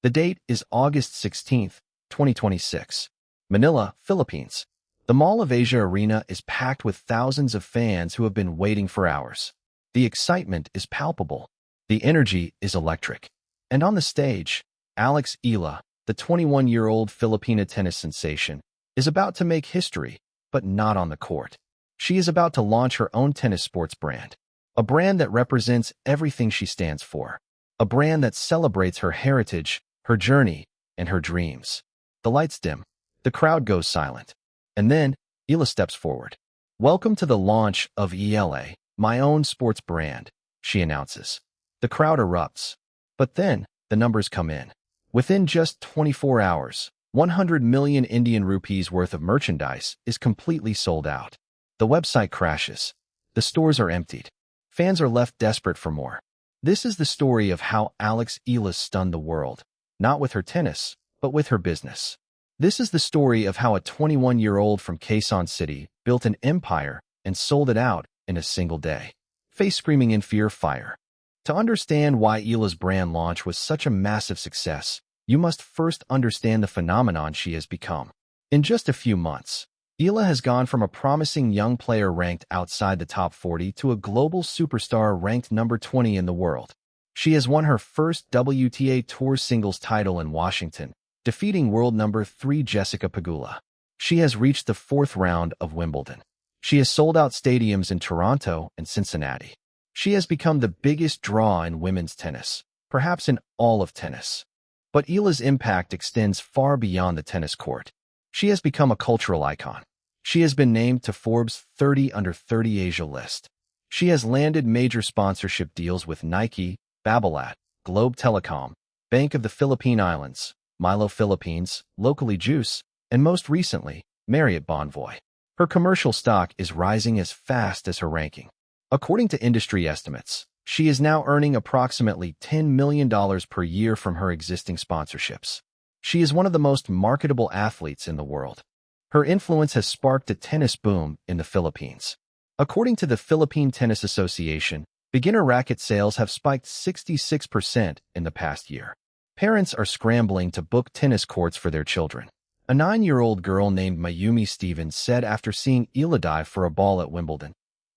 The date is August 16th, 2026. Manila, Philippines. The Mall of Asia Arena is packed with thousands of fans who have been waiting for hours. The excitement is palpable. The energy is electric. And on the stage, Alex Eala, the 21-year-old Filipina tennis sensation, is about to make history, but not on the court. She is about to launch her own tennis sports brand, a brand that represents everything she stands for, a brand that celebrates her heritage, her journey, and her dreams. The lights dim. The crowd goes silent. And then, Eala steps forward. "Welcome to the launch of ELA, my own sports brand," she announces. The crowd erupts. But then, the numbers come in. Within just 24 hours, 100 million Indian rupees worth of merchandise is completely sold out. The website crashes. The stores are emptied. Fans are left desperate for more. This is the story of how Alex Eala stunned the world, not with her tennis, but with her business. This is the story of how a 21-year-old from Quezon City built an empire and sold it out in a single day. Face screaming in fear, fire. To understand why Eala's brand launch was such a massive success, you must first understand the phenomenon she has become. In just a few months, Eala has gone from a promising young player ranked outside the top 40 to a global superstar ranked number 20 in the world. She has won her first WTA Tour singles title in Washington, defeating world number 3 Jessica Pegula. She has reached the 4th round of Wimbledon. She has sold out stadiums in Toronto and Cincinnati. She has become the biggest draw in women's tennis, perhaps in all of tennis. But Eala's impact extends far beyond the tennis court. She has become a cultural icon. She has been named to Forbes 30 Under 30 Asia list. She has landed major sponsorship deals with Nike, Babolat, Globe Telecom, Bank of the Philippine Islands, Milo Philippines, Locally Juice, and most recently, Marriott Bonvoy. Her commercial stock is rising as fast as her ranking. According to industry estimates, she is now earning approximately $10 million per year from her existing sponsorships. She is one of the most marketable athletes in the world. Her influence has sparked a tennis boom in the Philippines. According to the Philippine Tennis Association, beginner racket sales have spiked 66% in the past year. Parents are scrambling to book tennis courts for their children. A 9-year-old girl named Mayumi Stevens said after seeing Eala dive for a ball at Wimbledon,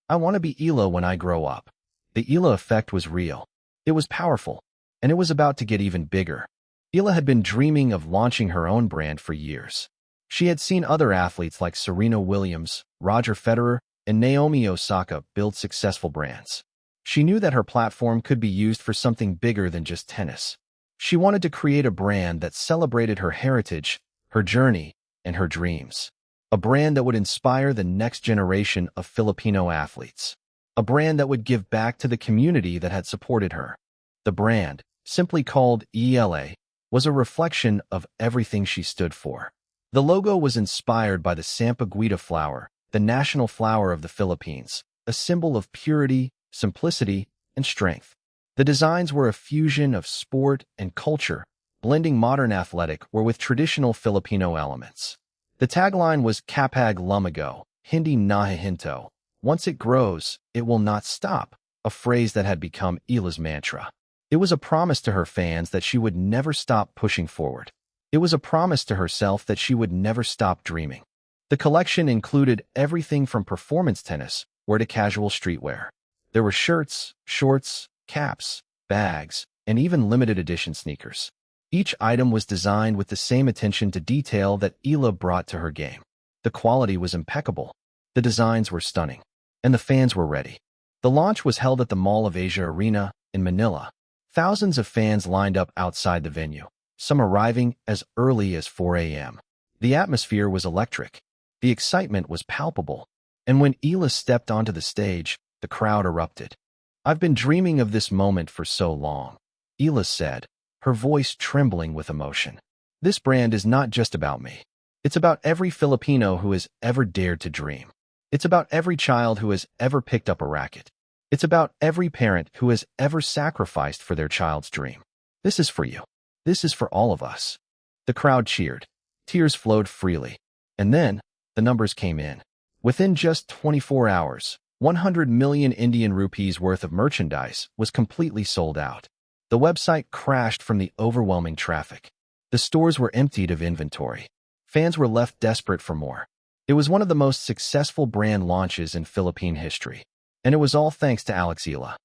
"I want to be Eala when I grow up." The Eala effect was real. It was powerful, and it was about to get even bigger. Eala had been dreaming of launching her own brand for years. She had seen other athletes like Serena Williams, Roger Federer, and Naomi Osaka build successful brands. She knew that her platform could be used for something bigger than just tennis. She wanted to create a brand that celebrated her heritage, her journey, and her dreams. A brand that would inspire the next generation of Filipino athletes. A brand that would give back to the community that had supported her. The brand, simply called ELA, was a reflection of everything she stood for. The logo was inspired by the Sampaguita flower, the national flower of the Philippines, a symbol of purity, simplicity, and strength. The designs were a fusion of sport and culture, blending modern athletic with traditional Filipino elements. The tagline was Kapag Lumago, Hindi na hihinto. Once it grows, it will not stop, a phrase that had become Eala's mantra. It was a promise to her fans that she would never stop pushing forward. It was a promise to herself that she would never stop dreaming. The collection included everything from performance tennis wear to casual streetwear. There were shirts, shorts, caps, bags, and even limited edition sneakers. Each item was designed with the same attention to detail that Eala brought to her game. The quality was impeccable. The designs were stunning. And the fans were ready. The launch was held at the Mall of Asia Arena in Manila. Thousands of fans lined up outside the venue, some arriving as early as 4 a.m. The atmosphere was electric. The excitement was palpable. And when Eala stepped onto the stage, the crowd erupted. "I've been dreaming of this moment for so long," Eala said, her voice trembling with emotion. "This brand is not just about me. It's about every Filipino who has ever dared to dream. It's about every child who has ever picked up a racket. It's about every parent who has ever sacrificed for their child's dream. This is for you. This is for all of us." The crowd cheered. Tears flowed freely. And then, the numbers came in. Within just 24 hours, 100 million Indian rupees worth of merchandise was completely sold out. The website crashed from the overwhelming traffic. The stores were emptied of inventory. Fans were left desperate for more. It was one of the most successful brand launches in Philippine history, and it was all thanks to Alex Eala.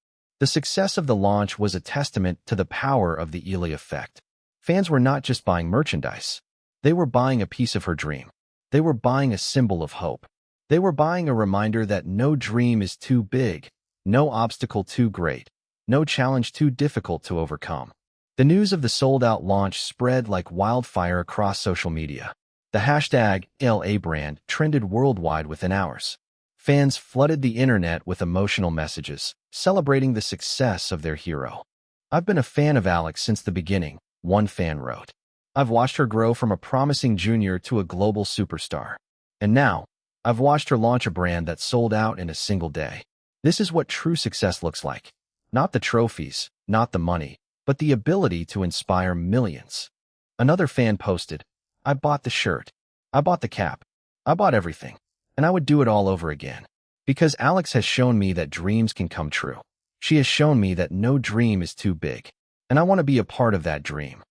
The success of the launch was a testament to the power of the Eala effect. Fans were not just buying merchandise. They were buying a piece of her dream. They were buying a symbol of hope. They were buying a reminder that no dream is too big, no obstacle too great, no challenge too difficult to overcome. The news of the sold-out launch spread like wildfire across social media. The hashtag LA brand trended worldwide within hours. Fans flooded the internet with emotional messages, celebrating the success of their hero. "I've been a fan of Alex since the beginning," one fan wrote. "I've watched her grow from a promising junior to a global superstar. And now, I've watched her launch a brand that sold out in a single day. This is what true success looks like. Not the trophies, not the money, but the ability to inspire millions." Another fan posted, "I bought the shirt. I bought the cap. I bought everything. And I would do it all over again. Because Alex has shown me that dreams can come true. She has shown me that no dream is too big. And I want to be a part of that dream."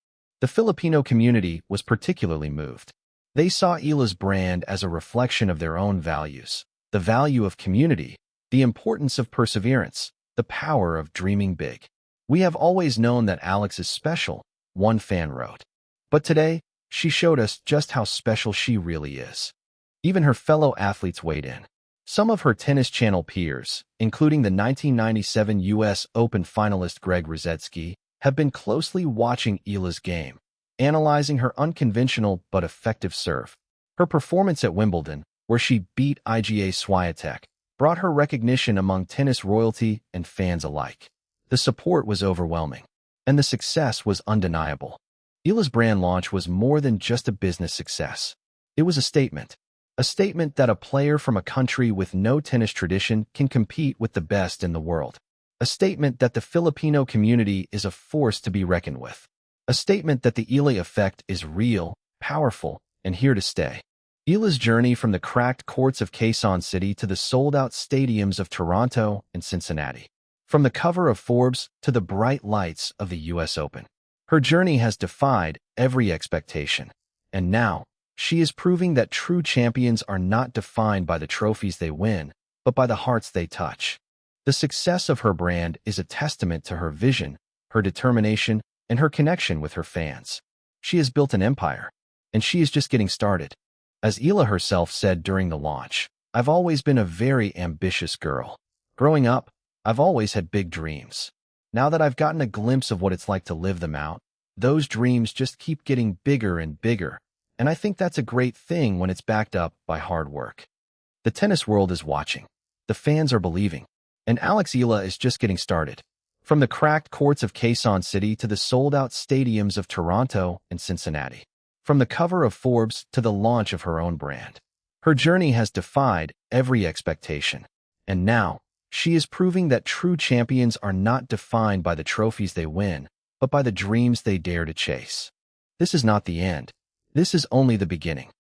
The Filipino community was particularly moved. They saw Eala's brand as a reflection of their own values, the value of community, the importance of perseverance, the power of dreaming big. "We have always known that Alex is special," one fan wrote. "But today, she showed us just how special she really is." Even her fellow athletes weighed in. Some of her Tennis Channel peers, including the 1997 U.S. Open finalist Greg Rosetsky, have been closely watching Eala's game, analyzing her unconventional but effective serve. Her performance at Wimbledon, where she beat Iga Swiatek, brought her recognition among tennis royalty and fans alike. The support was overwhelming, and the success was undeniable. Eala's brand launch was more than just a business success. It was a statement that a player from a country with no tennis tradition can compete with the best in the world. A statement that the Filipino community is a force to be reckoned with. A statement that the Eala effect is real, powerful, and here to stay. Eala's journey from the cracked courts of Quezon City to the sold-out stadiums of Toronto and Cincinnati. From the cover of Forbes to the bright lights of the U.S. Open. Her journey has defied every expectation. And now, she is proving that true champions are not defined by the trophies they win, but by the hearts they touch. The success of her brand is a testament to her vision, her determination, and her connection with her fans. She has built an empire, and she is just getting started. As Eala herself said during the launch, "I've always been a very ambitious girl. Growing up, I've always had big dreams. Now that I've gotten a glimpse of what it's like to live them out, those dreams just keep getting bigger and bigger. And I think that's a great thing when it's backed up by hard work." The tennis world is watching. The fans are believing. And Alex Eala is just getting started. From the cracked courts of Quezon City to the sold-out stadiums of Toronto and Cincinnati. From the cover of Forbes to the launch of her own brand. Her journey has defied every expectation. And now, she is proving that true champions are not defined by the trophies they win, but by the dreams they dare to chase. This is not the end. This is only the beginning.